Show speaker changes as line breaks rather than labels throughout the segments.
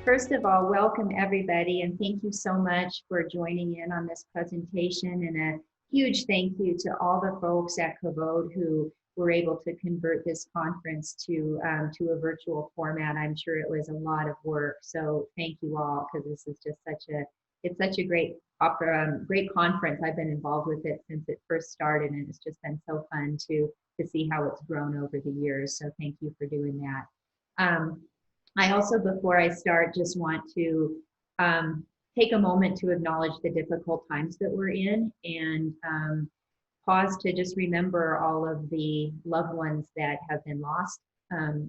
First of all, welcome everybody, and thank you so much for joining in on this presentation, and a huge thank you to all the folks at Kavod who were able to convert this conference to a virtual format. I'm sure it was a lot of work, so thank you all, because this is just such a great great conference. I've been involved with it since it first started, and it's just been so fun to see how it's grown over the years. So thank you for doing that. I also, before I start, just want to take a moment to acknowledge the difficult times that we're in, and pause to just remember all of the loved ones that have been lost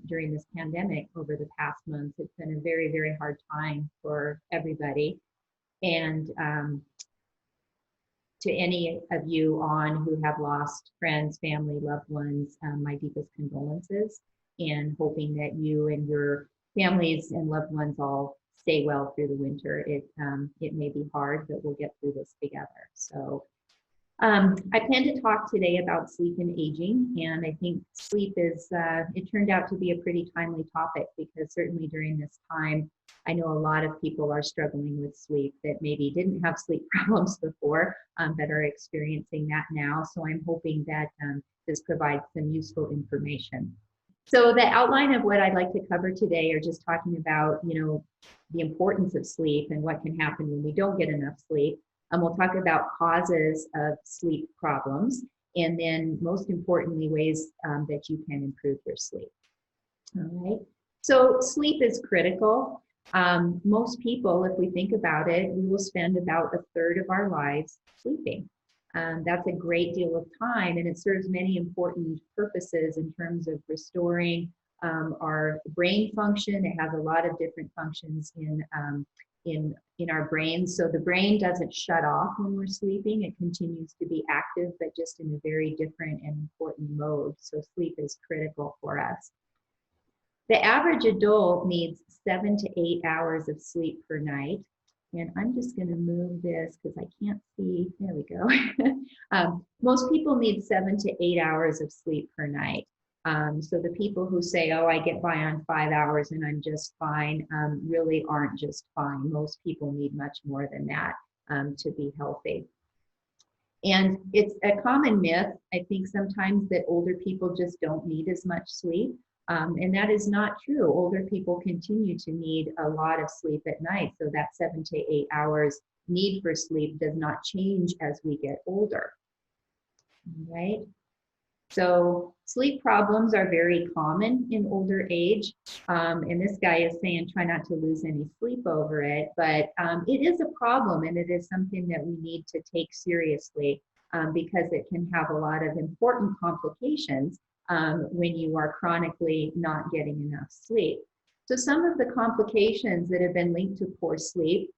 during this pandemic over the past months. It's been a very, very hard time for everybody. And to any of you on who have lost friends, family, loved ones, my deepest condolences, and hoping that you and your families and loved ones all stay well through the winter. It may be hard, but we'll get through this together. So I plan to talk today about sleep and aging, and I think sleep is, it turned out to be a pretty timely topic, because certainly during this time, I know a lot of people are struggling with sleep that maybe didn't have sleep problems before, but are experiencing that now. So I'm hoping that this provides some useful information. So the outline of what I'd like to cover today are just talking about, the importance of sleep and what can happen when we don't get enough sleep. We'll talk about causes of sleep problems, and then most importantly, ways that you can improve your sleep. All right. So sleep is critical. Most people, if we think about it, we will spend about a third of our lives sleeping. That's a great deal of time, and it serves many important purposes in terms of restoring our brain function. It has a lot of different functions in our brains. So the brain doesn't shut off when we're sleeping. It continues to be active, but just in a very different and important mode. So sleep is critical for us. The average adult needs 7 to 8 hours of sleep per night. And I'm just going to move this because I can't see. There we go. Most people need 7 to 8 hours of sleep per night. So the people who say, oh, I get by on 5 hours and I'm just fine, really aren't just fine. Most people need much more than that to be healthy. And it's a common myth, I think sometimes, that older people just don't need as much sleep. And that is not true. Older people continue to need a lot of sleep at night. So that 7 to 8 hours need for sleep does not change as we get older. All right. So sleep problems are very common in older age. And this guy is saying try not to lose any sleep over it. But it is a problem, and it is something that we need to take seriously because it can have a lot of important complications when you are chronically not getting enough sleep. So some of the complications that have been linked to poor sleep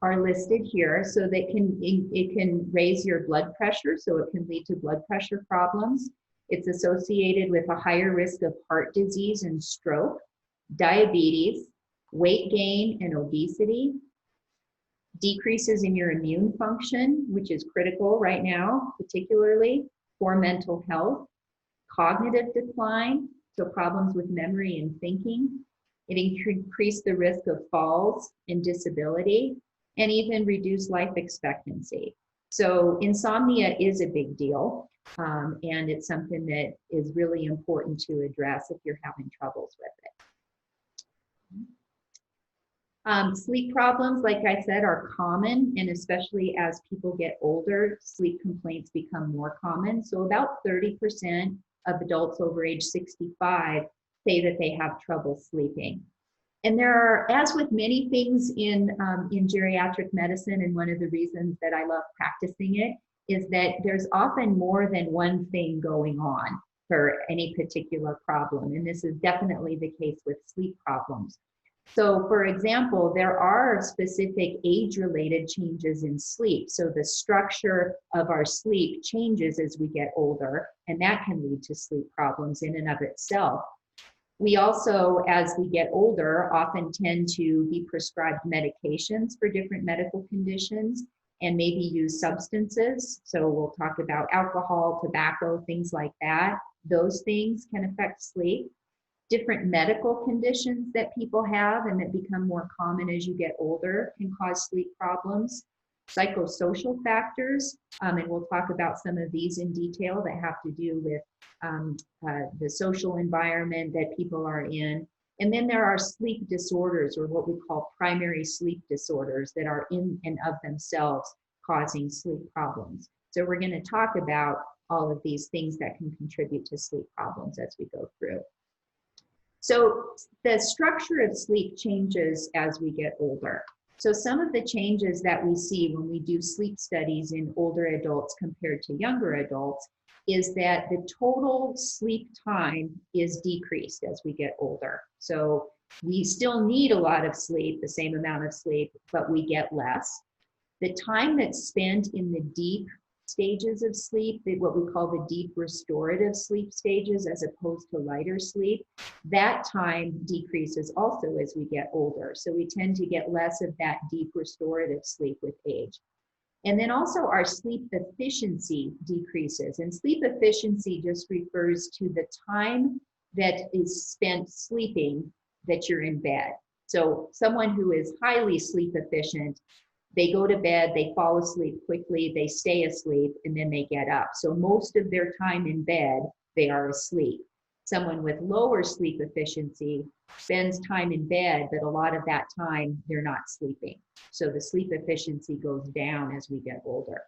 are listed here. So that it can raise your blood pressure, so it can lead to blood pressure problems. It's associated with a higher risk of heart disease and stroke, diabetes, weight gain and obesity, decreases in your immune function, which is critical right now, particularly for mental health, cognitive decline, so problems with memory and thinking. It increased the risk of falls and disability, and even reduce life expectancy. So insomnia is a big deal, and it's something that is really important to address if you're having troubles with it. Sleep problems, like I said, are common, and especially as people get older, sleep complaints become more common. So about 30% of adults over age 65 say that they have trouble sleeping. And there are, as with many things in geriatric medicine, and one of the reasons that I love practicing it is that there's often more than one thing going on for any particular problem. And this is definitely the case with sleep problems. So for example, there are specific age-related changes in sleep. So the structure of our sleep changes as we get older, and that can lead to sleep problems in and of itself. We also, as we get older, often tend to be prescribed medications for different medical conditions and maybe use substances. So we'll talk about alcohol, tobacco, things like that. Those things can affect sleep. Different medical conditions that people have and that become more common as you get older can cause sleep problems. Psychosocial factors, and we'll talk about some of these in detail that have to do with the social environment that people are in. And then there are sleep disorders, or what we call primary sleep disorders, that are in and of themselves causing sleep problems. So we're going to talk about all of these things that can contribute to sleep problems as we go through. So the structure of sleep changes as we get older. So some of the changes that we see when we do sleep studies in older adults compared to younger adults is that the total sleep time is decreased as we get older. So we still need a lot of sleep, the same amount of sleep, but we get less. The time that's spent in the deep stages of sleep, what we call the deep restorative sleep stages as opposed to lighter sleep, that time decreases also as we get older. So we tend to get less of that deep restorative sleep with age. And then also our sleep efficiency decreases. And sleep efficiency just refers to the time that is spent sleeping that you're in bed. So someone who is highly sleep efficient, they go to bed, they fall asleep quickly, they stay asleep, and then they get up. So most of their time in bed, they are asleep. Someone with lower sleep efficiency spends time in bed, but a lot of that time they're not sleeping. So the sleep efficiency goes down as we get older.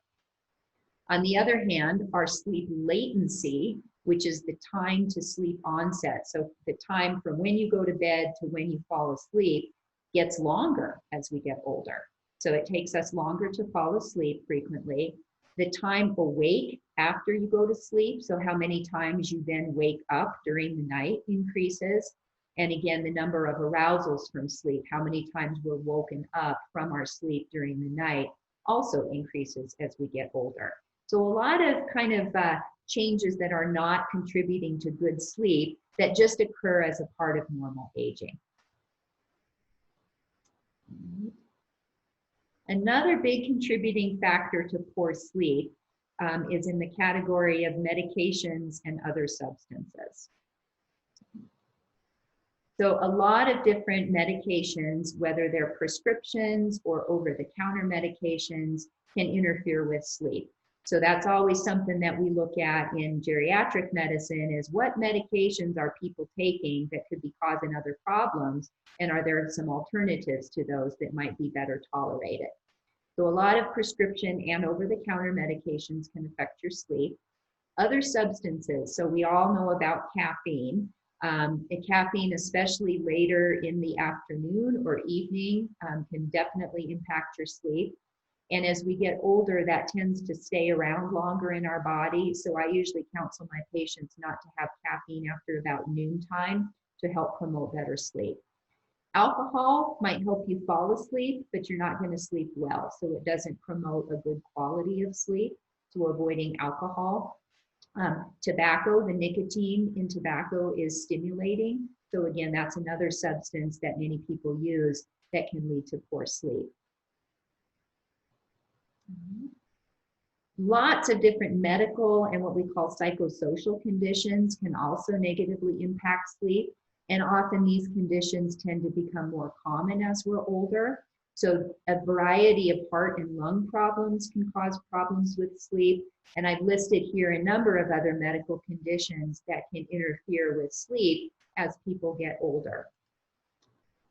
On the other hand, our sleep latency, which is the time to sleep onset, so the time from when you go to bed to when you fall asleep, gets longer as we get older. So it takes us longer to fall asleep frequently. The time awake after you go to sleep, so how many times you then wake up during the night, increases. And again, the number of arousals from sleep, how many times we're woken up from our sleep during the night, also increases as we get older. So a lot of kind of changes that are not contributing to good sleep that just occur as a part of normal aging. Another big contributing factor to poor sleep is in the category of medications and other substances. So a lot of different medications, whether they're prescriptions or over-the-counter medications, can interfere with sleep. So that's always something that we look at in geriatric medicine, is what medications are people taking that could be causing other problems, and are there some alternatives to those that might be better tolerated. So a lot of prescription and over-the-counter medications can affect your sleep. Other substances, so we all know about caffeine. Caffeine, especially later in the afternoon or evening, can definitely impact your sleep. And as we get older, that tends to stay around longer in our body. So I usually counsel my patients not to have caffeine after about noontime to help promote better sleep. Alcohol might help you fall asleep, but you're not going to sleep well. So it doesn't promote a good quality of sleep. So avoiding alcohol. Tobacco, the nicotine in tobacco is stimulating. So again, that's another substance that many people use that can lead to poor sleep. Lots of different medical and what we call psychosocial conditions can also negatively impact sleep. And often these conditions tend to become more common as we're older. So a variety of heart and lung problems can cause problems with sleep. And I've listed here a number of other medical conditions that can interfere with sleep as people get older.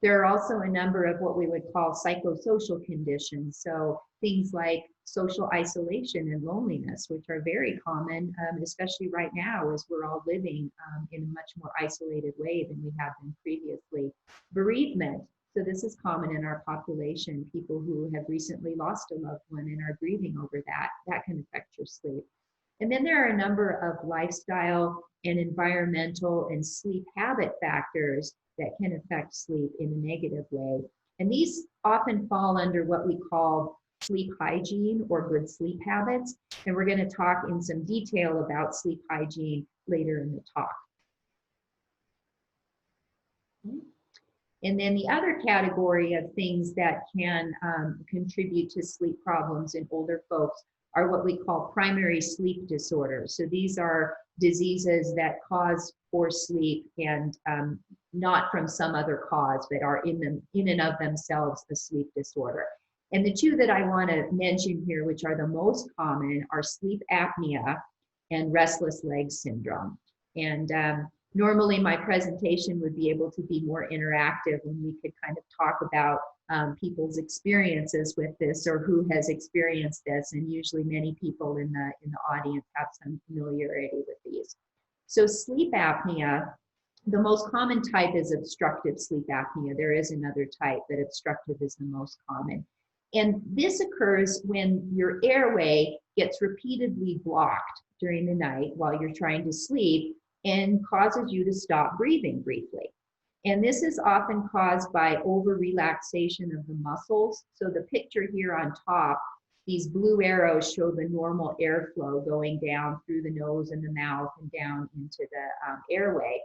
There are also a number of what we would call psychosocial conditions. So things like social isolation and loneliness, which are very common, especially right now as we're all living in a much more isolated way than we have been previously. Bereavement. So this is common in our population, people who have recently lost a loved one and are grieving over that. That can affect your sleep. And then there are a number of lifestyle and environmental and sleep habit factors that can affect sleep in a negative way. And these often fall under what we call sleep hygiene or good sleep habits. And we're going to talk in some detail about sleep hygiene later in the talk. And then the other category of things that can contribute to sleep problems in older folks are what we call primary sleep disorders. So these are diseases that cause poor sleep and not from some other cause, but are in and of themselves a sleep disorder. And the two that I want to mention here, which are the most common, are sleep apnea and restless leg syndrome. And normally my presentation would be able to be more interactive when we could kind of talk about people's experiences with this or who has experienced this. And usually many people in the audience have some familiarity with these. So sleep apnea, the most common type is obstructive sleep apnea. There is another type, but obstructive is the most common. And this occurs when your airway gets repeatedly blocked during the night while you're trying to sleep and causes you to stop breathing briefly. And this is often caused by over-relaxation of the muscles. So the picture here on top, these blue arrows show the normal airflow going down through the nose and the mouth and down into the airway.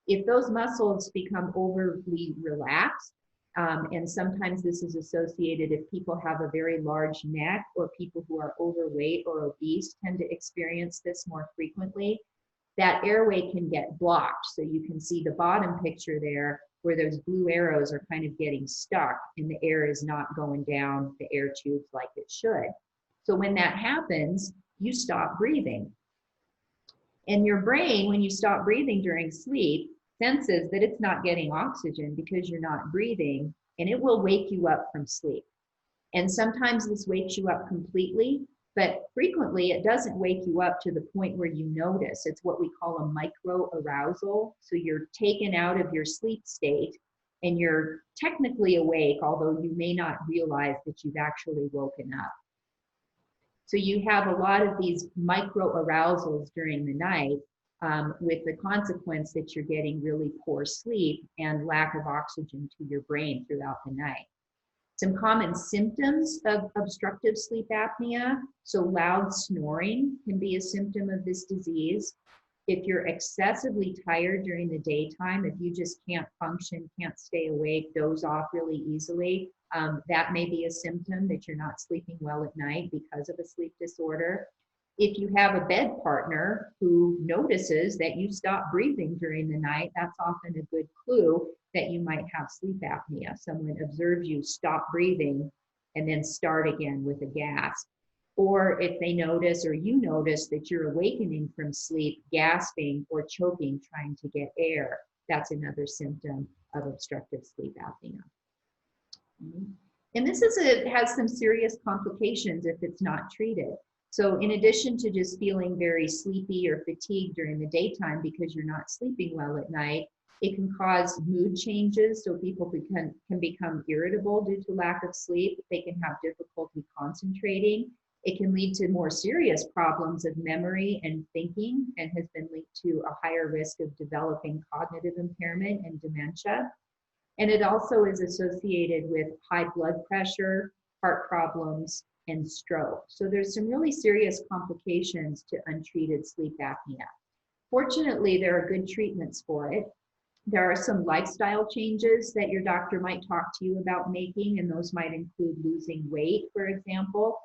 If those muscles become overly relaxed, and sometimes this is associated if people have a very large neck or people who are overweight or obese tend to experience this more frequently, that airway can get blocked. So you can see the bottom picture there where those blue arrows are kind of getting stuck and the air is not going down the air tubes like it should. So when that happens, you stop breathing. And your brain, when you stop breathing during sleep, senses that it's not getting oxygen because you're not breathing, and it will wake you up from sleep. And sometimes this wakes you up completely, but frequently it doesn't wake you up to the point where you notice. It's what we call a micro arousal. So you're taken out of your sleep state and you're technically awake, although you may not realize that you've actually woken up. So you have a lot of these micro arousals during the night, with the consequence that you're getting really poor sleep and lack of oxygen to your brain throughout the night. Some common symptoms of obstructive sleep apnea. So loud snoring can be a symptom of this disease. If you're excessively tired during the daytime, if you just can't function, can't stay awake, doze off really easily, that may be a symptom that you're not sleeping well at night because of a sleep disorder. If you have a bed partner who notices that you stop breathing during the night, that's often a good clue that you might have sleep apnea. Someone observes you stop breathing and then start again with a gasp. Or if they notice or you notice that you're awakening from sleep, gasping or choking, trying to get air, that's another symptom of obstructive sleep apnea. And this has some serious complications if it's not treated. So in addition to just feeling very sleepy or fatigued during the daytime because you're not sleeping well at night, it can cause mood changes. So people can become irritable due to lack of sleep. They can have difficulty concentrating. It can lead to more serious problems of memory and thinking and has been linked to a higher risk of developing cognitive impairment and dementia. And it also is associated with high blood pressure, heart problems, and stroke. So there's some really serious complications to untreated sleep apnea. Fortunately, there are good treatments for it. There are some lifestyle changes that your doctor might talk to you about making, and those might include losing weight, for example.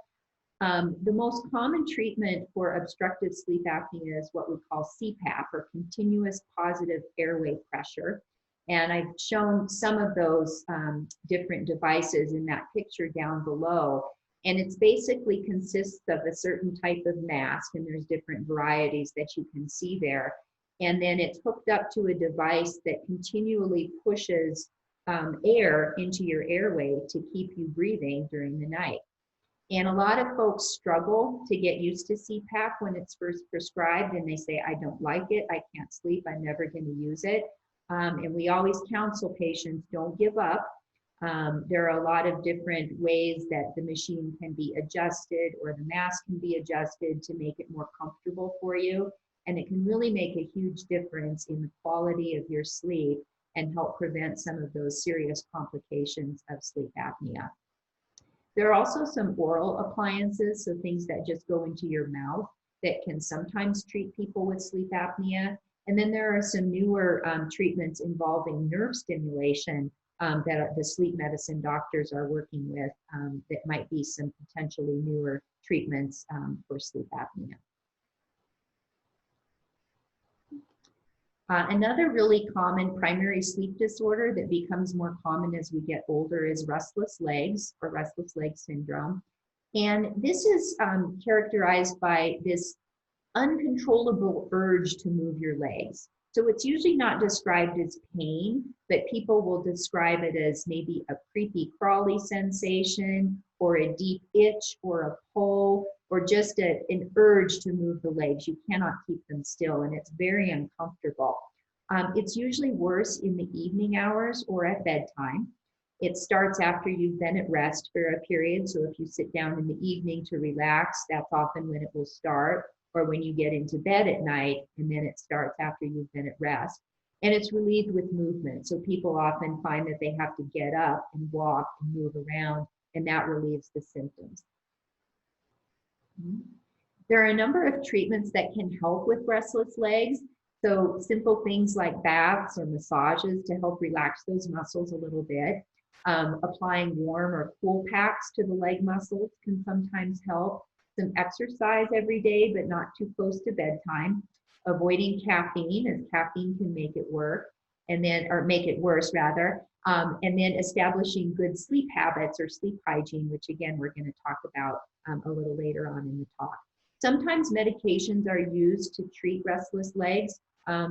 The most common treatment for obstructive sleep apnea is what we call CPAP, or continuous positive airway pressure. And I've shown some of those different devices in that picture down below. And it's basically consists of a certain type of mask, and there's different varieties that you can see there. And then it's hooked up to a device that continually pushes air into your airway to keep you breathing during the night. And a lot of folks struggle to get used to CPAP when it's first prescribed, and they say, I don't like it, I can't sleep, I'm never going to use it. And we always counsel patients, don't give up. There are a lot of different ways that the machine can be adjusted or the mask can be adjusted to make it more comfortable for you. And it can really make a huge difference in the quality of your sleep and help prevent some of those serious complications of sleep apnea. There are also some oral appliances, so things that just go into your mouth that can sometimes treat people with sleep apnea. And then there are some newer treatments involving nerve stimulation that the sleep medicine doctors are working with that might be some potentially newer treatments for sleep apnea. Another really common primary sleep disorder that becomes more common as we get older is restless legs or restless leg syndrome. And this is characterized by this uncontrollable urge to move your legs. So it's usually not described as pain, but people will describe it as maybe a creepy crawly sensation or a deep itch or a pull or just an urge to move the legs. You cannot keep them still and it's very uncomfortable. It's usually worse in the evening hours or at bedtime. It starts after you've been at rest for a period. So if you sit down in the evening to relax, that's often when it will start, or when you get into bed at night, and then it starts after you've been at rest. And it's relieved with movement. So people often find that they have to get up and walk and move around, and that relieves the symptoms. There are a number of treatments that can help with restless legs. So simple things like baths or massages to help relax those muscles a little bit. Applying warm or cool packs to the leg muscles can sometimes help. Some exercise every day, but not too close to bedtime. Avoiding caffeine, as caffeine can make it work, and then, or make it worse rather. And then establishing good sleep habits or sleep hygiene, which again, we're going to talk about a little later on in the talk. Sometimes medications are used to treat restless legs.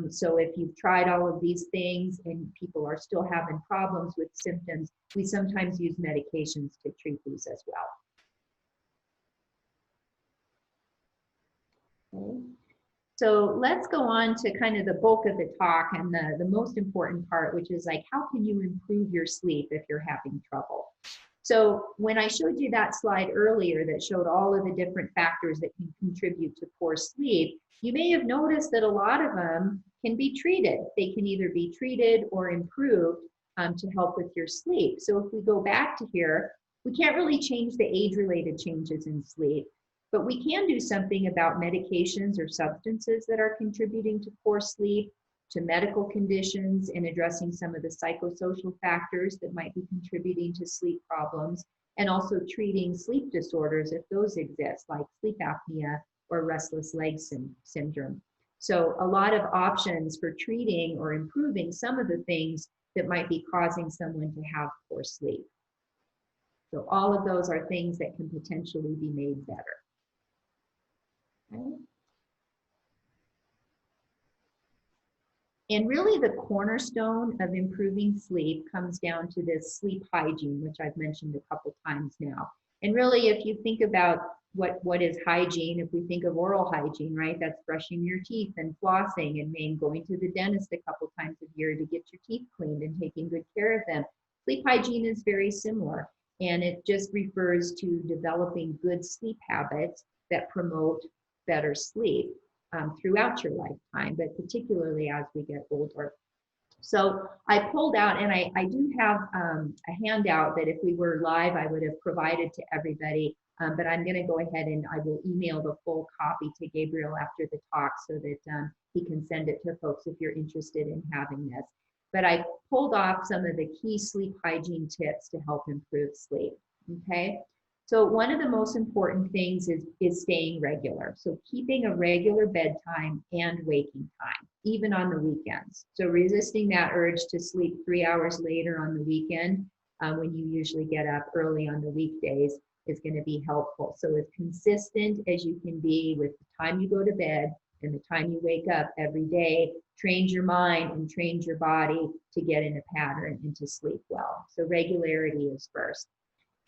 So if you've tried all of these things and people are still having problems with symptoms, we sometimes use medications to treat these as well. Okay. So let's go on to kind of the bulk of the talk and the most important part, which is like, how can you improve your sleep if you're having trouble? So when I showed you that slide earlier that showed all of the different factors that can contribute to poor sleep, you may have noticed that a lot of them can be treated. They can either be treated or improved to help with your sleep. So if we go back to here, we can't really change the age-related changes in sleep, but we can do something about medications or substances that are contributing to poor sleep, to medical conditions, and addressing some of the psychosocial factors that might be contributing to sleep problems, and also treating sleep disorders if those exist, like sleep apnea or restless leg syndrome. So a lot of options for treating or improving some of the things that might be causing someone to have poor sleep. So all of those are things that can potentially be made better. Okay. And really the cornerstone of improving sleep comes down to this sleep hygiene, which I've mentioned a couple times now. And really, if you think about what is hygiene, if we think of oral hygiene, right, that's brushing your teeth and flossing and maybe going to the dentist a couple times a year to get your teeth cleaned and taking good care of them. Sleep hygiene is very similar, and it just refers to developing good sleep habits that promote better sleep throughout your lifetime, but particularly as we get older. So I pulled out, and I do have a handout that if we were live, I would have provided to everybody, but I'm gonna go ahead and I will email the full copy to Gabriel after the talk so that he can send it to folks if you're interested in having this. But I pulled off some of the key sleep hygiene tips to help improve sleep, okay? So one of the most important things is staying regular. So keeping a regular bedtime and waking time, even on the weekends. So resisting that urge to sleep 3 hours later on the weekend when you usually get up early on the weekdays is going to be helpful. So as consistent as you can be with the time you go to bed and the time you wake up every day, train your mind and train your body to get in a pattern and to sleep well. So regularity is first.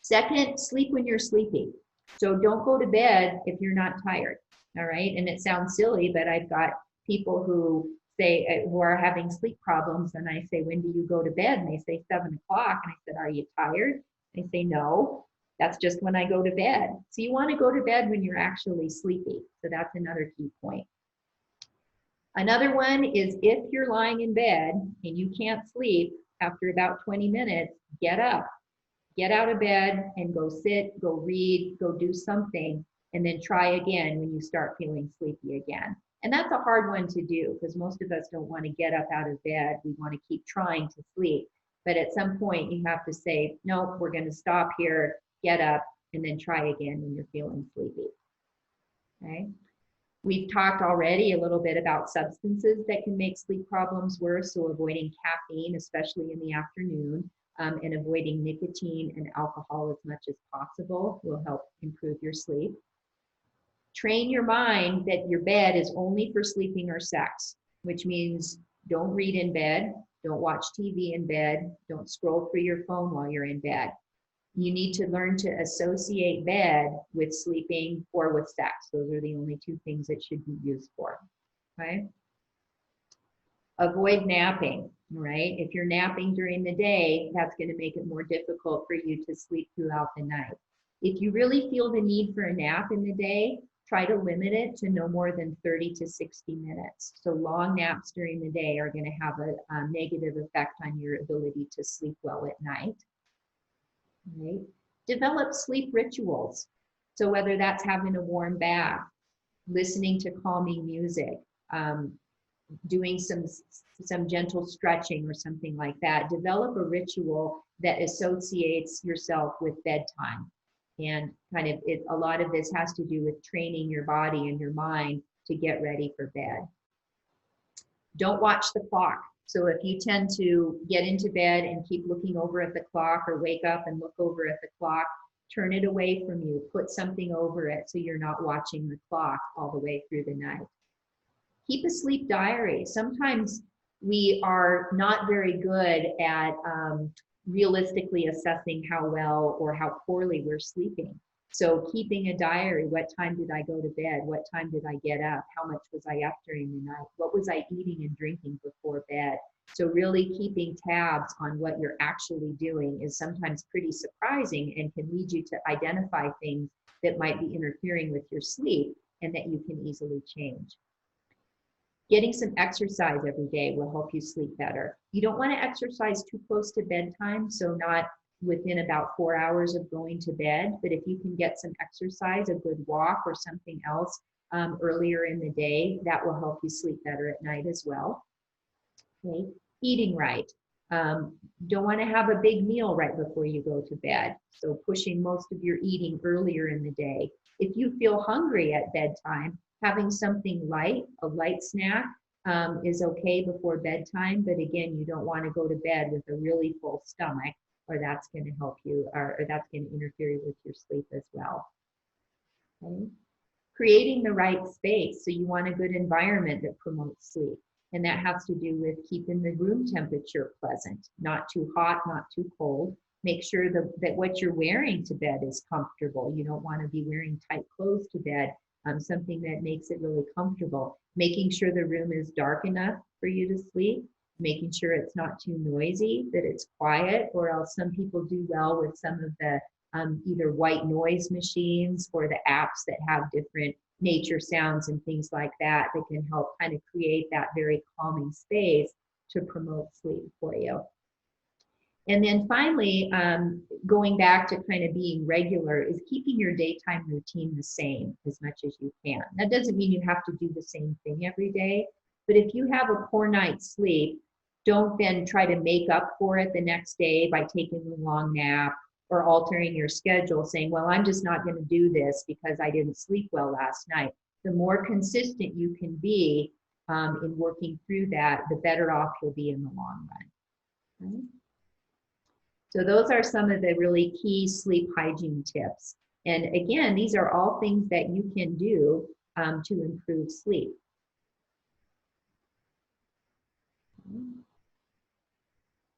Second, sleep when you're sleepy. So don't go to bed if you're not tired, all right? And it sounds silly, but I've got people who say, who are having sleep problems, and I say, when do you go to bed? And they say 7 o'clock, and I said, are you tired? They say, no, that's just when I go to bed. So you wanna go to bed when you're actually sleepy. So that's another key point. Another one is if you're lying in bed and you can't sleep after about 20 minutes, get up. Get out of bed and go sit, go read, go do something, and then try again when you start feeling sleepy again. And that's a hard one to do because most of us don't want to get up out of bed. We want to keep trying to sleep. But at some point you have to say, nope, we're going to stop here, get up, and then try again when you're feeling sleepy. Okay. We've talked already a little bit about substances that can make sleep problems worse. So avoiding caffeine, especially in the afternoon, and avoiding nicotine and alcohol as much as possible will help improve your sleep. Train your mind that your bed is only for sleeping or sex, which means don't read in bed, don't watch TV in bed, don't scroll through your phone while you're in bed. You need to learn to associate bed with sleeping or with sex. Those are the only two things it should be used for, okay? Avoid napping, right? If you're napping during the day, that's going to make it more difficult for you to sleep throughout the night. If you really feel the need for a nap in the day, try to limit it to no more than 30 to 60 minutes. So long naps during the day are going to have a negative effect on your ability to sleep well at night. Right? Develop sleep rituals. So whether that's having a warm bath, listening to calming music, doing some gentle stretching or something like that, develop a ritual that associates yourself with bedtime. And kind of a lot of this has to do with training your body and your mind to get ready for bed. Don't watch the clock. So if you tend to get into bed and keep looking over at the clock or wake up and look over at the clock, turn it away from you. Put something over it so you're not watching the clock all the way through the night. Keep a sleep diary. Sometimes we are not very good at realistically assessing how well or how poorly we're sleeping. So keeping a diary, what time did I go to bed? What time did I get up? How much was I up during the night? What was I eating and drinking before bed? So really keeping tabs on what you're actually doing is sometimes pretty surprising and can lead you to identify things that might be interfering with your sleep and that you can easily change. Getting some exercise every day will help you sleep better. You don't want to exercise too close to bedtime, so not within about 4 hours of going to bed, but if you can get some exercise, a good walk or something else earlier in the day, that will help you sleep better at night as well. Okay, eating right. Don't want to have a big meal right before you go to bed, so pushing most of your eating earlier in the day. If you feel hungry at bedtime, having something light, a light snack, is okay before bedtime, but again, you don't want to go to bed with a really full stomach, or that's going to help you, or that's going to interfere with your sleep as well. Okay. Creating the right space. So you want a good environment that promotes sleep. And that has to do with keeping the room temperature pleasant, not too hot, not too cold. Make sure that what you're wearing to bed is comfortable. You don't want to be wearing tight clothes to bed, something that makes it really comfortable. Making sure the room is dark enough for you to sleep. Making sure it's not too noisy, that it's quiet, or else some people do well with some of the either white noise machines or the apps that have different nature sounds and things like that that can help kind of create that very calming space to promote sleep for you. And then finally, going back to kind of being regular is keeping your daytime routine the same as much as you can. That doesn't mean you have to do the same thing every day, but if you have a poor night's sleep, don't then try to make up for it the next day by taking a long nap or altering your schedule, saying, well, I'm just not going to do this because I didn't sleep well last night. The more consistent you can be in working through that, the better off you'll be in the long run. Okay? So those are some of the really key sleep hygiene tips. And again, these are all things that you can do to improve sleep.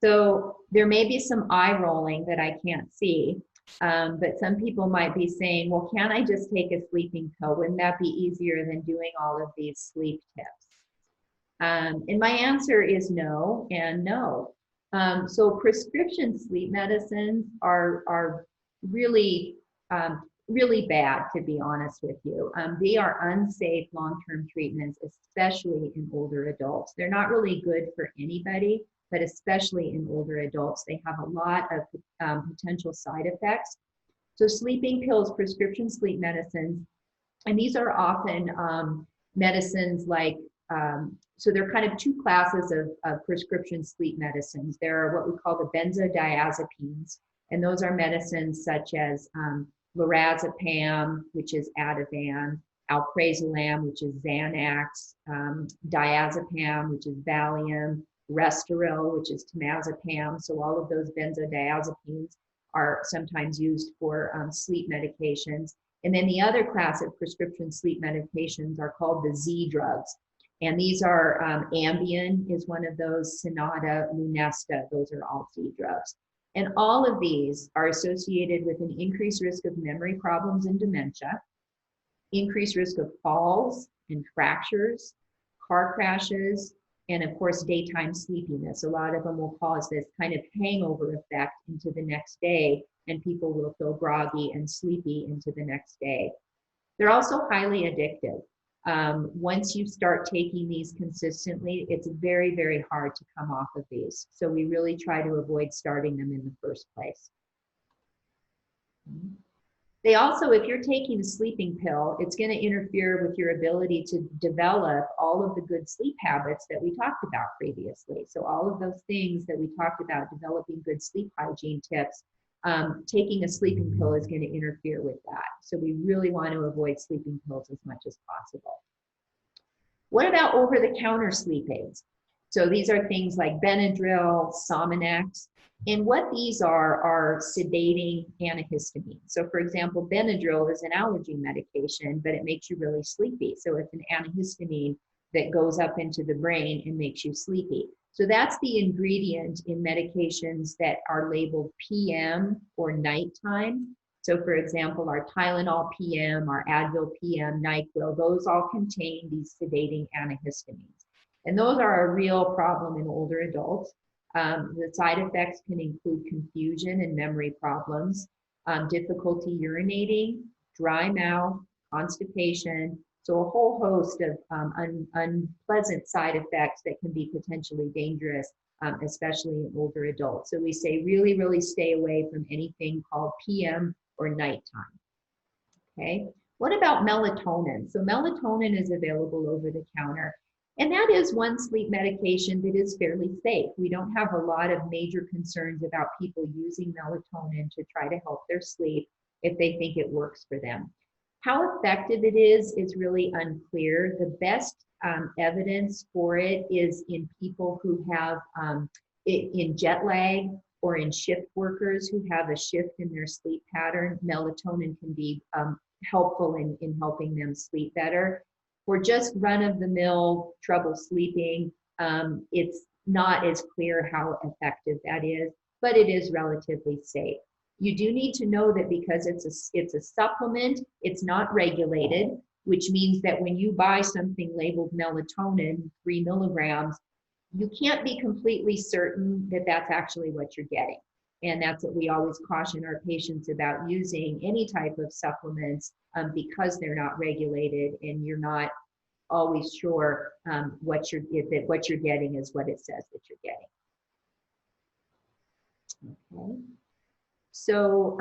So there may be some eye rolling that I can't see, but some people might be saying, well, can't I just take a sleeping pill? Wouldn't that be easier than doing all of these sleep tips? And my answer is no and no. So prescription sleep medicines are really, really bad, to be honest with you. They are unsafe long-term treatments, especially in older adults. They're not really good for anybody, but especially in older adults. They have a lot of potential side effects. So sleeping pills, prescription sleep medicines, and these are often medicines like So there are kind of two classes of prescription sleep medicines. There are what we call the benzodiazepines, and those are medicines such as lorazepam, which is Ativan, alprazolam, which is Xanax, diazepam, which is Valium, Restoril, which is temazepam. So all of those benzodiazepines are sometimes used for sleep medications. And then the other class of prescription sleep medications are called the Z drugs. And these are Ambien is one of those, Sonata, Lunesta, those are all Z drugs. And all of these are associated with an increased risk of memory problems and dementia, increased risk of falls and fractures, car crashes, and of course, daytime sleepiness. A lot of them will cause this kind of hangover effect into the next day, and people will feel groggy and sleepy into the next day. They're also highly addictive. Once you start taking these consistently, it's very, very hard to come off of these. So we really try to avoid starting them in the first place. They also, if you're taking a sleeping pill, it's going to interfere with your ability to develop all of the good sleep habits that we talked about previously. So all of those things that we talked about, developing good sleep hygiene tips, taking a sleeping pill is going to interfere with that. So we really want to avoid sleeping pills as much as possible. What about over-the-counter sleep aids? So these are things like Benadryl, Sominex, and what these are sedating antihistamines. So for example, Benadryl is an allergy medication, but it makes you really sleepy. So it's an antihistamine that goes up into the brain and makes you sleepy. So that's the ingredient in medications that are labeled PM or nighttime. So for example, our Tylenol PM, our Advil PM, NyQuil, those all contain these sedating antihistamines. And those are a real problem in older adults. The side effects can include confusion and memory problems, difficulty urinating, dry mouth, constipation, so a whole host of unpleasant side effects that can be potentially dangerous, especially in older adults. So we say really, really stay away from anything called PM or nighttime. Okay, what about melatonin? So melatonin is available over the counter. And that is one sleep medication that is fairly safe. We don't have a lot of major concerns about people using melatonin to try to help their sleep if they think it works for them. How effective it is really unclear. The best evidence for it is in people who have in jet lag or in shift workers who have a shift in their sleep pattern. Melatonin can be helpful in helping them sleep better. For just run-of-the-mill trouble sleeping, it's not as clear how effective that is, but it is relatively safe. You do need to know that because it's a supplement, it's not regulated, which means that when you buy something labeled melatonin, 3 milligrams, you can't be completely certain that that's actually what you're getting. And that's what we always caution our patients about using any type of supplements because they're not regulated and you're not always sure what you're getting is what it says that you're getting. Okay. So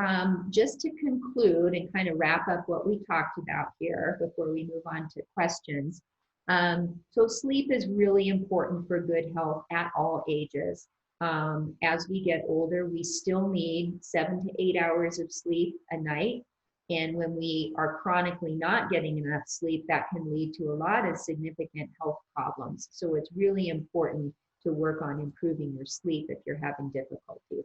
just to conclude and kind of wrap up what we talked about here before we move on to questions. So sleep is really important for good health at all ages. As we get older, we still need 7 to 8 hours of sleep a night. And when we are chronically not getting enough sleep, that can lead to a lot of significant health problems. So it's really important to work on improving your sleep if you're having difficulties.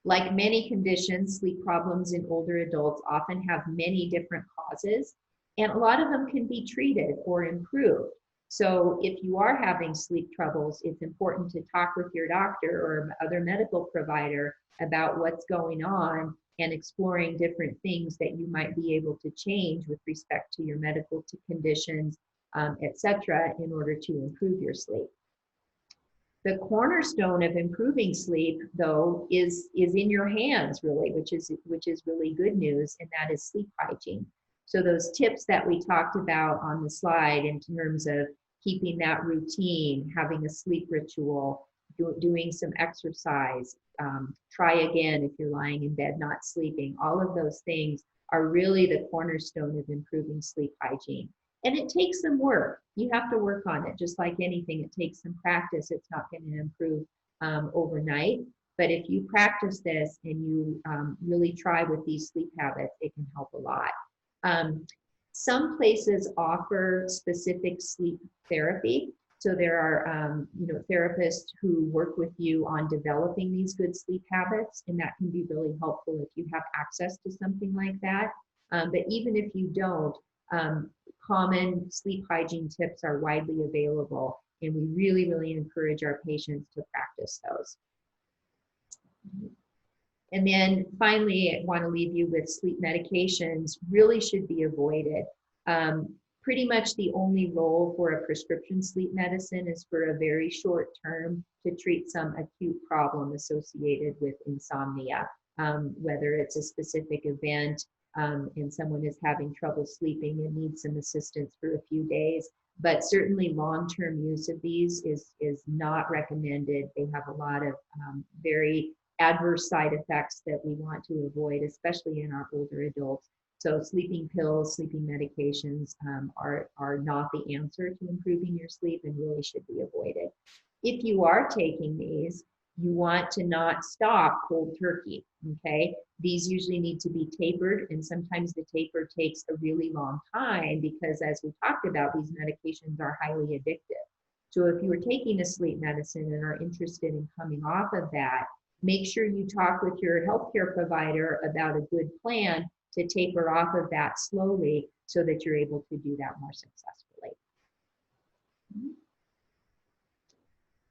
Like many conditions, sleep problems in older adults often have many different causes, and a lot of them can be treated or improved. So if you are having sleep troubles, it's important to talk with your doctor or other medical provider about what's going on and exploring different things that you might be able to change with respect to your medical conditions, etc., in order to improve your sleep. The cornerstone of improving sleep, though, is in your hands, really, which is really good news, and that is sleep hygiene. So those tips that we talked about on the slide in terms of keeping that routine, having a sleep ritual, doing some exercise, try again if you're lying in bed not sleeping, all of those things are really the cornerstone of improving sleep hygiene. And it takes some work. You have to work on it, just like anything. It takes some practice. It's not going to improve overnight. But if you practice this and you really try with these sleep habits, it can help a lot. Some places offer specific sleep therapy. So there are, therapists who work with you on developing these good sleep habits, and that can be really helpful if you have access to something like that. But even if you don't, common sleep hygiene tips are widely available, and we really, really encourage our patients to practice those. And then finally, I want to leave you with sleep medications really should be avoided. Pretty much the only role for a prescription sleep medicine is for a very short term to treat some acute problem associated with insomnia, whether it's a specific event and someone is having trouble sleeping and needs some assistance for a few days. But certainly long-term use of these is not recommended. They have a lot of very adverse side effects that we want to avoid, especially in our older adults. So sleeping pills, sleeping medications are not the answer to improving your sleep and really should be avoided. If you are taking these, you want to not stop cold turkey, okay? These usually need to be tapered, and sometimes the taper takes a really long time because, as we talked about, these medications are highly addictive. So if you are taking a sleep medicine and are interested in coming off of that, make sure you talk with your healthcare provider about a good plan to taper off of that slowly so that you're able to do that more successfully.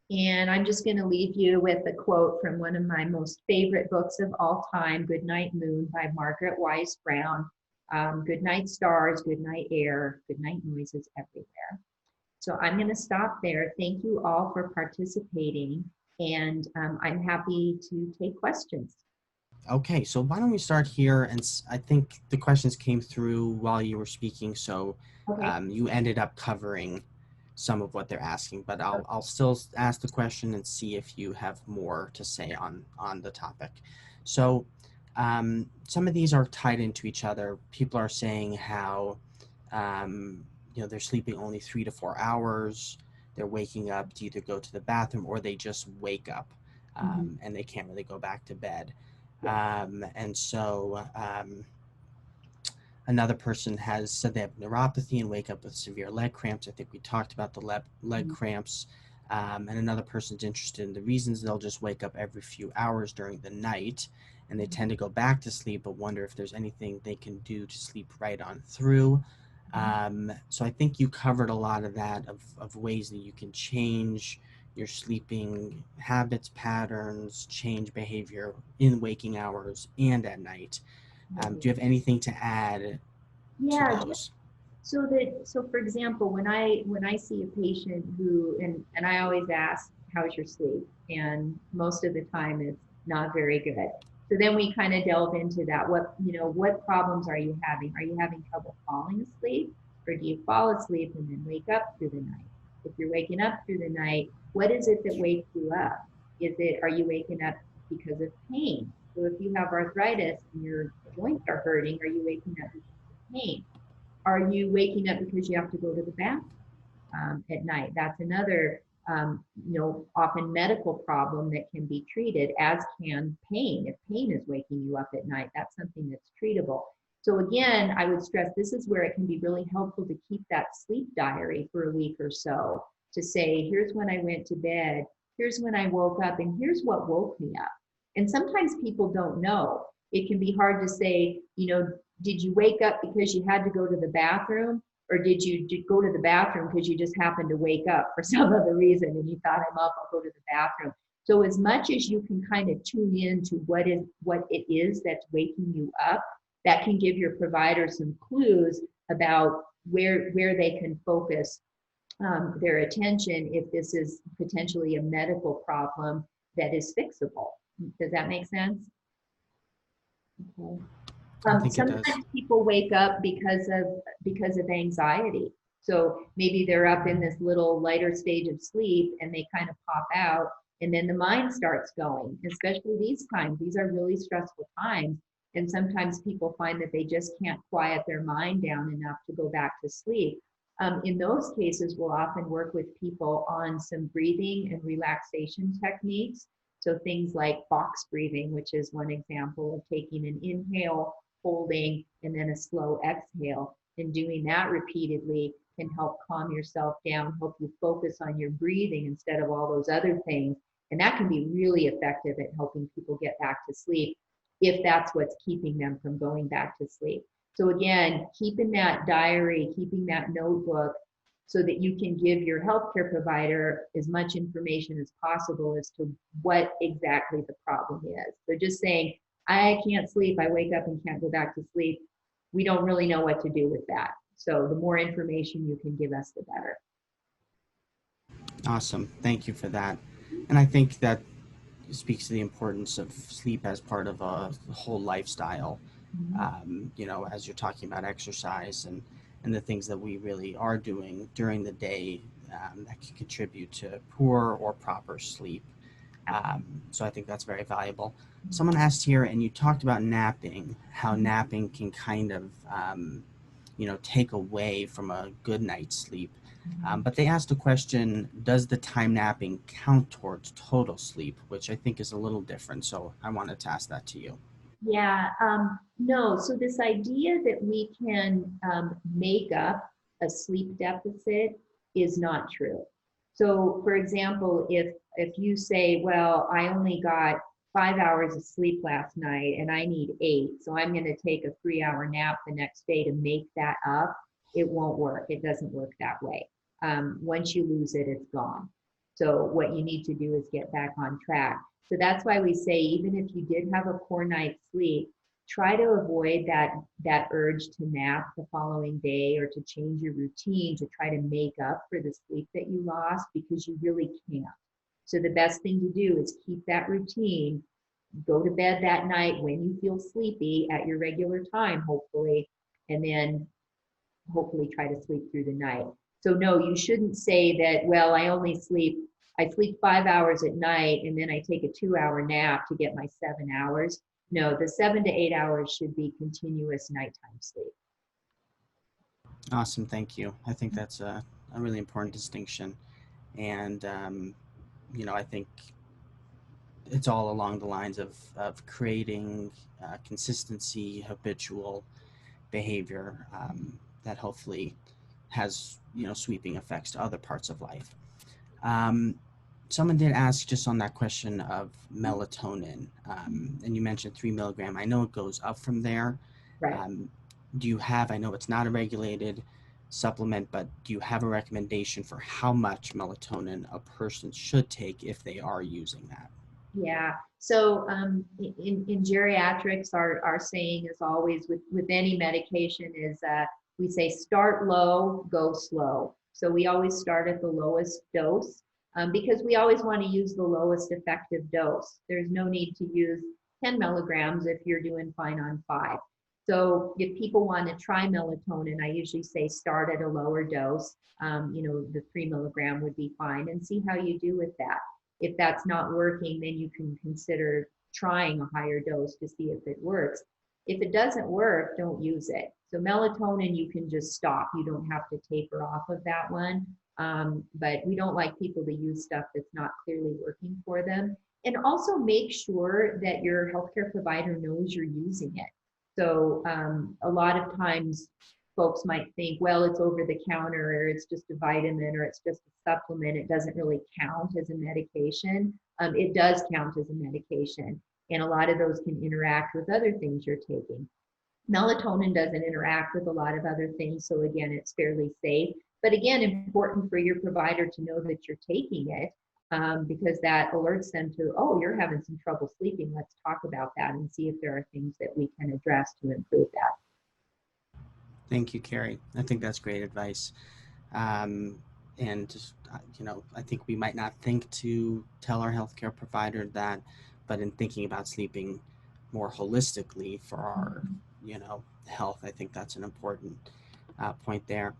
And I'm just going to leave you with a quote from one of my most favorite books of all time, Good Night Moon by Margaret Wise Brown. Good night stars, good night air, good night noises everywhere. So I'm going to stop there. Thank you all for participating, and I'm happy to take questions.
Okay, so why don't we start here? And I think the questions came through while you were speaking, so
Okay.
you ended up covering some of what they're asking, but I'll still ask the question and see if you have more to say on the topic. So some of these are tied into each other. People are saying how they're sleeping only 3 to 4 hours. They're waking up to either go to the bathroom or they just wake up and they can't really go back to bed. And so another person has said they have neuropathy and wake up with severe leg cramps. I think we talked about the leg cramps. And another person's interested in the reasons. They'll just wake up every few hours during the night and they tend to go back to sleep, but wonder if there's anything they can do to sleep right on through. So I think you covered a lot of that, of ways that you can change your sleeping habits, patterns, change behavior in waking hours and at night. Do you have anything to add to
Yeah.
those?
So for example, when I see a patient who, and I always ask, how's your sleep? And most of the time it's not very good. So then we kind of delve into that. What problems are you having? Are you having trouble falling asleep, or do you fall asleep and then wake up through the night? If you're waking up through the night, what is it that wakes you up? Are you waking up because of pain? So if you have arthritis and your joints are hurting, are you waking up because of pain? Are you waking up because you have to go to the bathroom at night? That's another, often medical problem that can be treated, as can pain. If pain is waking you up at night, that's something that's treatable. So again, I would stress this is where it can be really helpful to keep that sleep diary for a week or so, to say, here's when I went to bed, here's when I woke up, and here's what woke me up. And sometimes people don't know. It can be hard to say, did you wake up because you had to go to the bathroom? Or did you go to the bathroom because you just happened to wake up for some other reason and you thought, I'm up, I'll go to the bathroom. So as much as you can kind of tune in to what it is that's waking you up, that can give your provider some clues about where they can focus their attention if this is potentially a medical problem that is fixable. Does that make sense? Okay.
I think it does.
Sometimes people wake up because of anxiety. So maybe they're up in this little lighter stage of sleep and they kind of pop out, and then the mind starts going, especially these times. These are really stressful times. And sometimes people find that they just can't quiet their mind down enough to go back to sleep. In those cases, we'll often work with people on some breathing and relaxation techniques. So things like box breathing, which is one example of taking an inhale, holding, and then a slow exhale. And doing that repeatedly can help calm yourself down, help you focus on your breathing instead of all those other things. And that can be really effective at helping people get back to sleep if that's what's keeping them from going back to sleep. So again, keeping that diary, keeping that notebook so that you can give your healthcare provider as much information as possible as to what exactly the problem is. So just saying, I can't sleep, I wake up and can't go back to sleep, we don't really know what to do with that. So the more information you can give us, the better.
Awesome. Thank you for that. And I think that speaks to the importance of sleep as part of a whole lifestyle. As you're talking about exercise and the things that we really are doing during the day that can contribute to poor or proper sleep. So I think that's very valuable. Someone asked here, and you talked about napping, how napping can kind of, take away from a good night's sleep. But they asked a question, does the time napping count towards total sleep, which I think is a little different. So I wanted to ask that to you.
Yeah, no. So this idea that we can make up a sleep deficit is not true. So, for example, if you say, "Well, I only got 5 hours of sleep last night and I need 8, so I'm going to take a 3-hour nap the next day to make that up," it won't work. It doesn't work that way. Once you lose it, it's gone. So, what you need to do is get back on track. So that's why we say, even if you did have a poor night's sleep, try to avoid that urge to nap the following day or to change your routine to try to make up for the sleep that you lost, because you really can't. So the best thing to do is keep that routine, go to bed that night when you feel sleepy at your regular time, hopefully, and then hopefully try to sleep through the night. So no, you shouldn't say that, well, I sleep 5 hours at night and then I take a 2-hour nap to get my 7 hours. No, the 7 to 8 hours should be continuous nighttime sleep.
Awesome. Thank you. I think that's a really important distinction. And, I think it's all along the lines of creating consistency, habitual behavior that hopefully has sweeping effects to other parts of life. Someone did ask just on that question of melatonin, and you mentioned 3 milligram. I know it goes up from there.
Right.
Do you have? I know it's not a regulated supplement, but do you have a recommendation for how much melatonin a person should take if they are using that?
Yeah. So in geriatrics, our saying is always with any medication is we say start low, go slow. So we always start at the lowest dose because we always want to use the lowest effective dose. There's no need to use 10 milligrams if you're doing fine on 5. So if people want to try melatonin, I usually say start at a lower dose. The 3 milligram would be fine, and see how you do with that. If that's not working, then you can consider trying a higher dose to see if it works. If it doesn't work, don't use it. So melatonin, you can just stop. You don't have to taper off of that one. But we don't like people to use stuff that's not clearly working for them. And also make sure that your healthcare provider knows you're using it. So a lot of times folks might think, well, it's over the counter, or it's just a vitamin, or it's just a supplement. It doesn't really count as a medication. It does count as a medication. And a lot of those can interact with other things you're taking. Melatonin doesn't interact with a lot of other things. So again, it's fairly safe. But again, important for your provider to know that you're taking it because that alerts them to, oh, you're having some trouble sleeping. Let's talk about that and see if there are things that we can address to improve that.
Thank you, Kerry. I think that's great advice. And I think we might not think to tell our healthcare provider that, but in thinking about sleeping more holistically for our, health, I think that's an important point there.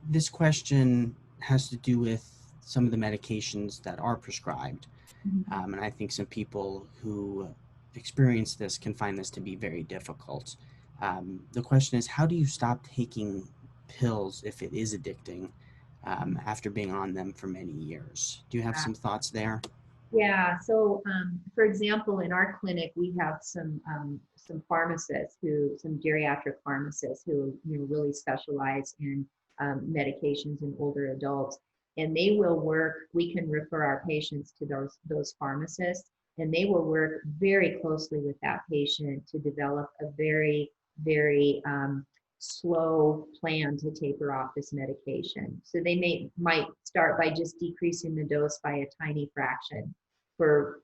This question has to do with some of the medications that are prescribed. And I think some people who experience this can find this to be very difficult. The question is, how do you stop taking pills if it is addicting after being on them for many years. Do you have some thoughts there?
Yeah. So, for example, in our clinic, we have some pharmacists some geriatric pharmacists who really specialize in medications in older adults, and they will work. We can refer our patients to those pharmacists, and they will work very closely with that patient to develop a very slow plan to taper off this medication. So they might start by just decreasing the dose by a tiny fraction for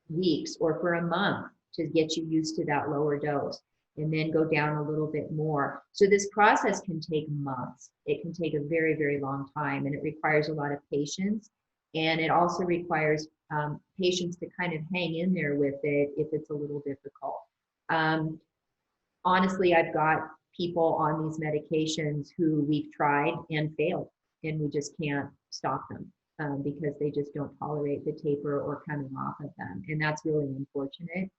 weeks or for a month to get you used to that lower dose, and then go down a little bit more. So this process can take months. It can take a very long time, and it requires a lot of patience. And it also requires patients to kind of hang in there with it if it's a little difficult. Honestly, I've got people on these medications who we've tried and failed, and we just can't stop them because they just don't tolerate the taper or coming off of them. And that's really unfortunate,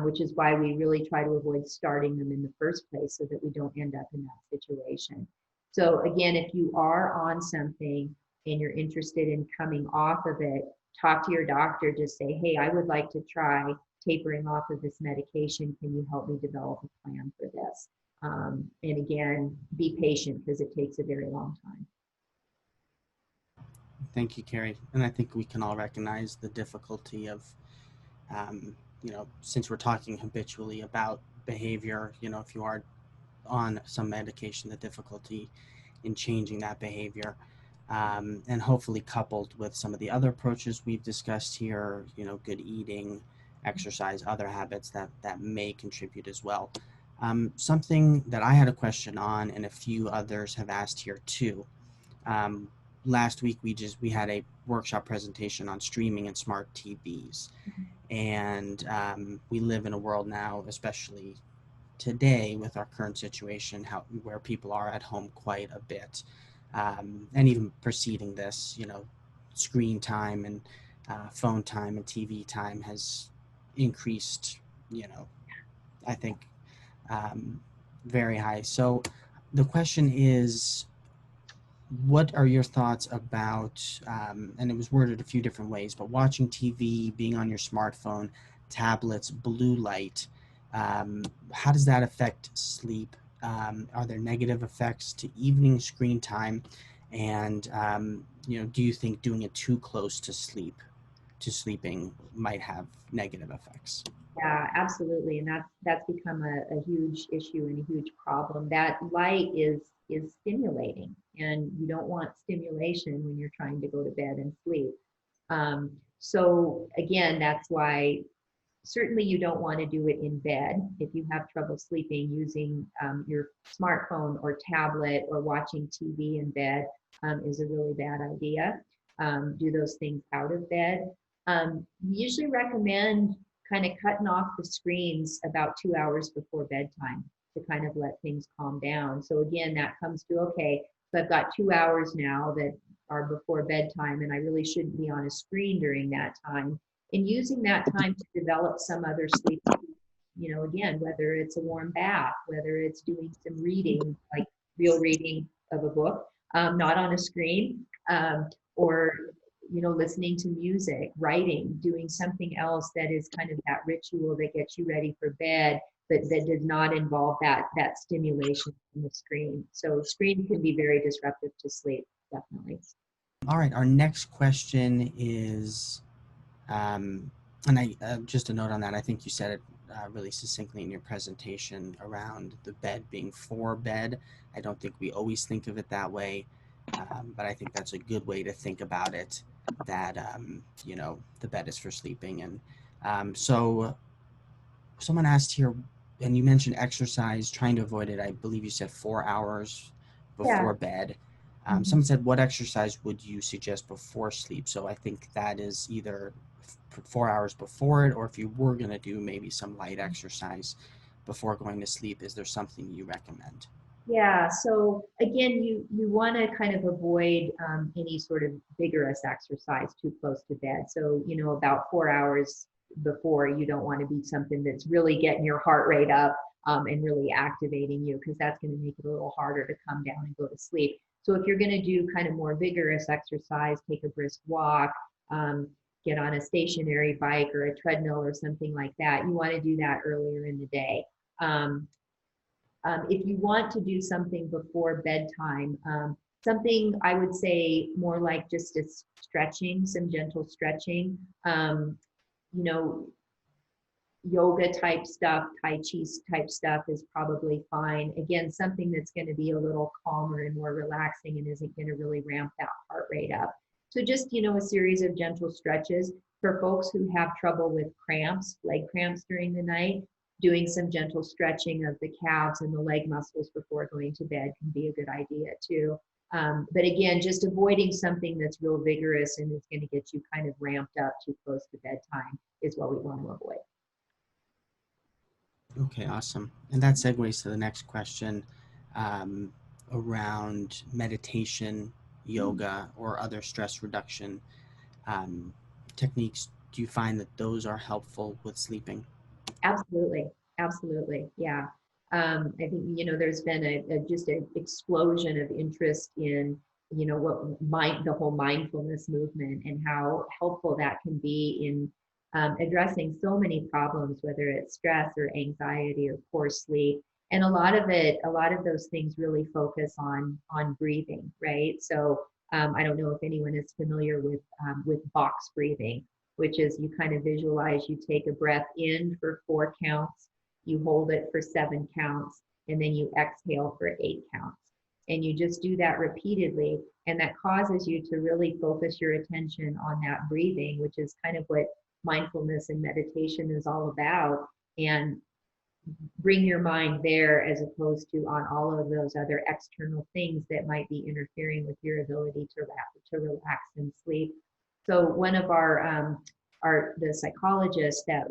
which is why we really try to avoid starting them in the first place so that we don't end up in that situation. So again, if you are on something and you're interested in coming off of it, talk to your doctor. Just say, hey, I would like to try tapering off of this medication. Can you help me develop a plan for this? And again, be patient because it takes a very long time.
Thank you, Kerry. And I think we can all recognize the difficulty of, since we're talking habitually about behavior, if you are on some medication, the difficulty in changing that behavior. And hopefully coupled with some of the other approaches we've discussed here, good eating, exercise, other habits that may contribute as well. Something that I had a question on, and a few others have asked here too. Last week we had a workshop presentation on streaming and smart TVs, and we live in a world now, especially today with our current situation, where people are at home quite a bit, and even preceding this, screen time and phone time and TV time has increased, I think very high. So the question is, what are your thoughts about, and it was worded a few different ways, but watching TV, being on your smartphone, tablets, blue light, how does that affect sleep? Are there negative effects to evening screen time? And, do you think doing it too close to sleeping might have negative effects?
Yeah, absolutely. And that's become a huge issue and a huge problem. That light is stimulating, and you don't want stimulation when you're trying to go to bed and sleep. So again, that's why certainly you don't want to do it in bed. If you have trouble sleeping, using your smartphone or tablet or watching TV in bed is a really bad idea. Do those things out of bed. We usually recommend kind of cutting off the screens about 2 hours before bedtime to kind of let things calm down. So again, that comes to, okay, so I've got 2 hours now that are before bedtime, and I really shouldn't be on a screen during that time. And using that time to develop some other sleep, again, whether it's a warm bath, whether it's doing some reading, like real reading of a book, not on a screen, or listening to music, writing, doing something else that is kind of that ritual that gets you ready for bed, but that does not involve that stimulation from the screen. So screen can be very disruptive to sleep, definitely.
All right, our next question is, and I just a note on that, I think you said it really succinctly in your presentation around the bed being for bed. I don't think we always think of it that way, but I think that's a good way to think about it, that, the bed is for sleeping. And so someone asked here, and you mentioned exercise, trying to avoid it. I believe you said 4 hours
Yeah.
before bed. Someone said, what exercise would you suggest before sleep? So I think that is either 4 hours before it, or if you were going to do maybe some light exercise before going to sleep, is there something you recommend?
Yeah, so again, you want to kind of avoid any sort of vigorous exercise too close to bed. So, about 4 hours before, you don't want to be something that's really getting your heart rate up and really activating you, because that's going to make it a little harder to come down and go to sleep. So if you're going to do kind of more vigorous exercise, take a brisk walk, get on a stationary bike or a treadmill or something like that, you want to do that earlier in the day. If you want to do something before bedtime, something I would say more like just a stretching, some gentle stretching, you know, yoga type stuff, Tai Chi type stuff is probably fine. Again, something that's going to be a little calmer and more relaxing and isn't going to really ramp that heart rate up. So just, a series of gentle stretches. For folks who have trouble with cramps, leg cramps during the night, doing some gentle stretching of the calves and the leg muscles before going to bed can be a good idea too. But again, just avoiding something that's real vigorous and is going to get you kind of ramped up too close to bedtime is what we want to avoid.
Okay, awesome. And that segues to the next question around meditation, yoga, or other stress reduction techniques. Do you find that those are helpful with sleeping?
Absolutely. Absolutely. Yeah. I think, there's been just an explosion of interest in, the whole mindfulness movement and how helpful that can be in addressing so many problems, whether it's stress or anxiety or poor sleep. And a lot of those things really focus on breathing, right? So I don't know if anyone is familiar with box breathing, which is you kind of visualize you take a breath in for 4 counts, you hold it for 7 counts, and then you exhale for 8 counts. And you just do that repeatedly. And that causes you to really focus your attention on that breathing, which is kind of what mindfulness and meditation is all about. And bring your mind there as opposed to on all of those other external things that might be interfering with your ability to relax and sleep. So one of the psychologist that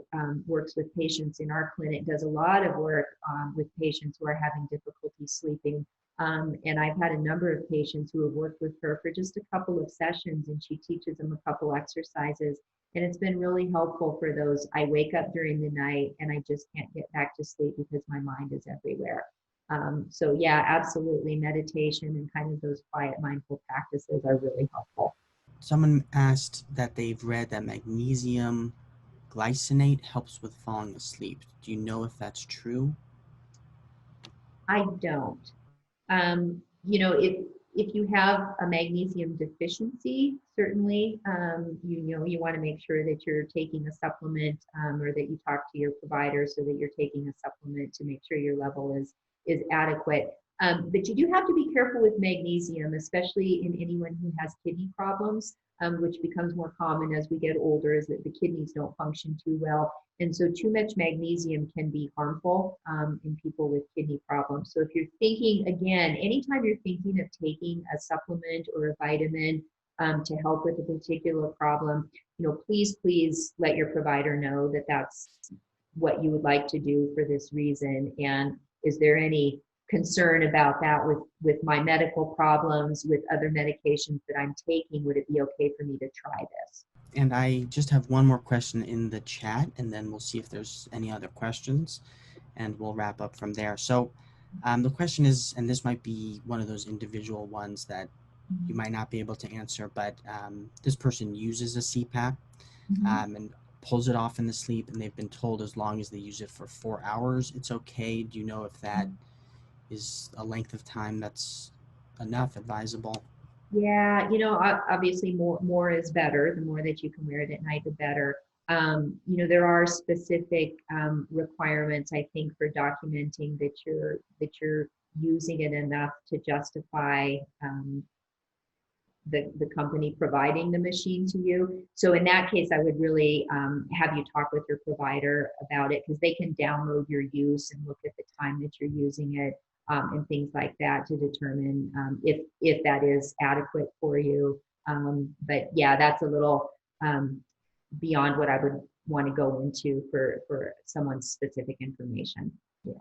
works with patients in our clinic does a lot of work with patients who are having difficulty sleeping. And I've had a number of patients who have worked with her for just a couple of sessions, and she teaches them a couple exercises. And it's been really helpful for those. I wake up during the night and I just can't get back to sleep because my mind is everywhere. So yeah, absolutely. Meditation and kind of those quiet, mindful practices are really helpful.
Someone asked that they've read that magnesium glycinate helps with falling asleep. Do you know if that's true?
I don't. If you have a magnesium deficiency, certainly, you want to make sure that you're taking a supplement, or that you talk to your provider so that you're taking a supplement to make sure your level is adequate. But you do have to be careful with magnesium, especially in anyone who has kidney problems, which becomes more common as we get older, is that the kidneys don't function too well. And so too much magnesium can be harmful in people with kidney problems. So if you're thinking, again, anytime you're thinking of taking a supplement or a vitamin to help with a particular problem, please let your provider know that that's what you would like to do for this reason. And is there any concern about that with my medical problems, with other medications that I'm taking? Would it be okay for me to try this?
And I just have one more question in the chat, and then we'll see if there's any other questions, and we'll wrap up from there. So the question is, and this might be one of those individual ones that you might not be able to answer, but this person uses a CPAP and pulls it off in the sleep, and they've been told as long as they use it for 4 hours, it's okay. Do you know if that is a length of time that's enough, advisable?
Yeah, obviously more is better. The more that you can wear it at night, the better. There are specific requirements, I think, for documenting that you're using it enough to justify the company providing the machine to you. So in that case, I would really have you talk with your provider about it, because they can download your use and look at the time that you're using it. And things like that to determine if that is adequate for you. But yeah, that's a little beyond what I would want to go into for someone's specific information. Yeah.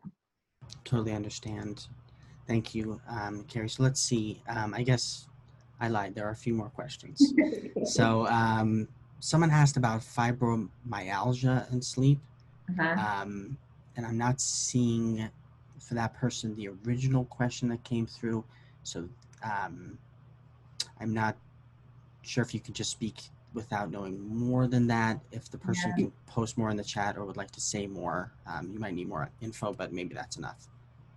Totally understand. Thank you, Kerry. So let's see. I guess I lied. There are a few more questions. So someone asked about fibromyalgia and sleep.
Uh-huh.
and I'm not seeing for that person the original question that came through. So I'm not sure if you could just speak without knowing more than that. If the person can post more in the chat or would like to say more, you might need more info, but maybe that's enough.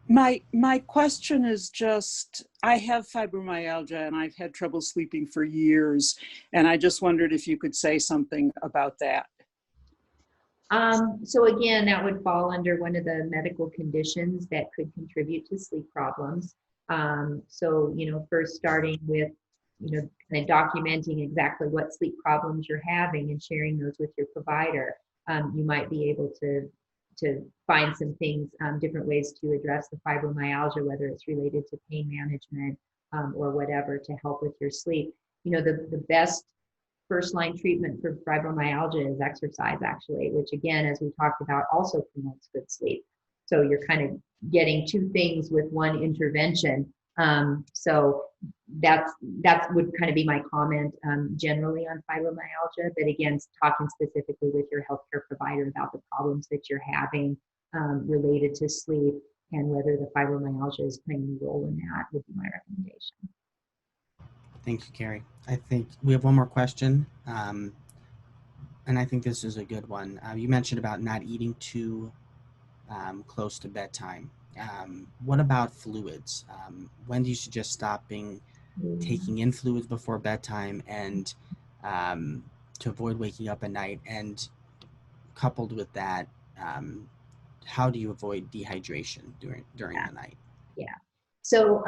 My question is just, I have fibromyalgia and I've had trouble sleeping for years, and I just wondered if you could say something about that.
So again, that would fall under one of the medical conditions that could contribute to sleep problems. So, first starting with, kind of documenting exactly what sleep problems you're having and sharing those with your provider. You might be able to find some things, different ways to address the fibromyalgia, whether it's related to pain management or whatever, to help with your sleep. The best first line treatment for fibromyalgia is exercise, actually, which again, as we talked about, also promotes good sleep. So you're kind of getting two things with one intervention. So that would kind of be my comment generally on fibromyalgia, but again, talking specifically with your healthcare provider about the problems that you're having related to sleep and whether the fibromyalgia is playing a role in that would be my recommendation.
Thank you, Kerry. I think we have one more question, and I think this is a good one. You mentioned about not eating too close to bedtime. What about fluids? When do you suggest stopping taking in fluids before bedtime, and to avoid waking up at night? And coupled with that, how do you avoid dehydration during the night?
Yeah. So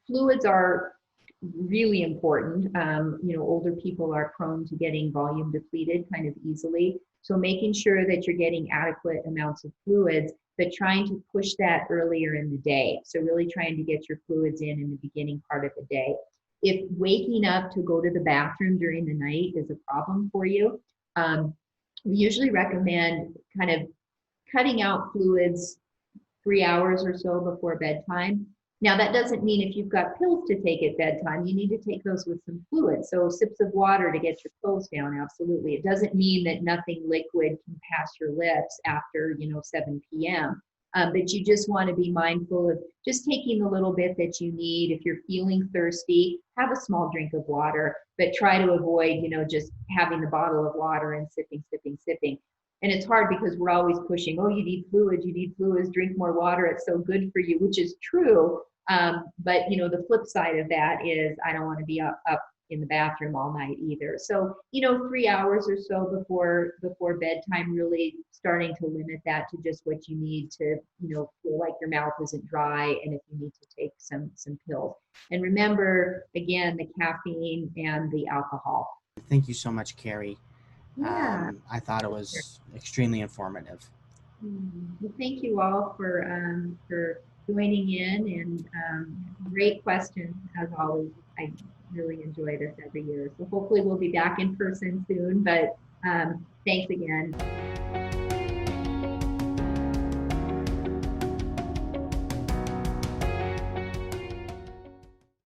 fluids are really important. Older people are prone to getting volume depleted kind of easily. So making sure that you're getting adequate amounts of fluids, but trying to push that earlier in the day. So really trying to get your fluids in the beginning part of the day. If waking up to go to the bathroom during the night is a problem for you, we usually recommend kind of cutting out fluids 3 hours or so before bedtime. Now, that doesn't mean if you've got pills to take at bedtime, you need to take those with some fluid. So sips of water to get your pills down, absolutely. It doesn't mean that nothing liquid can pass your lips after, 7 p.m. But you just want to be mindful of just taking the little bit that you need. If you're feeling thirsty, have a small drink of water, but try to avoid, just having the bottle of water and sipping. And it's hard because we're always pushing, oh, you need fluids, drink more water, it's so good for you, which is true. But the flip side of that is I don't want to be up in the bathroom all night either. So, 3 hours or so before bedtime, really starting to limit that to just what you need to, feel like your mouth isn't dry, and if you need to take some pills. And remember, again, the caffeine and the alcohol.
Thank you so much, Kerry.
Yeah.
I thought it was extremely informative.
Well, thank you all for joining in, and great questions as always. I really enjoy this every year. So hopefully we'll be back in person soon, but thanks again.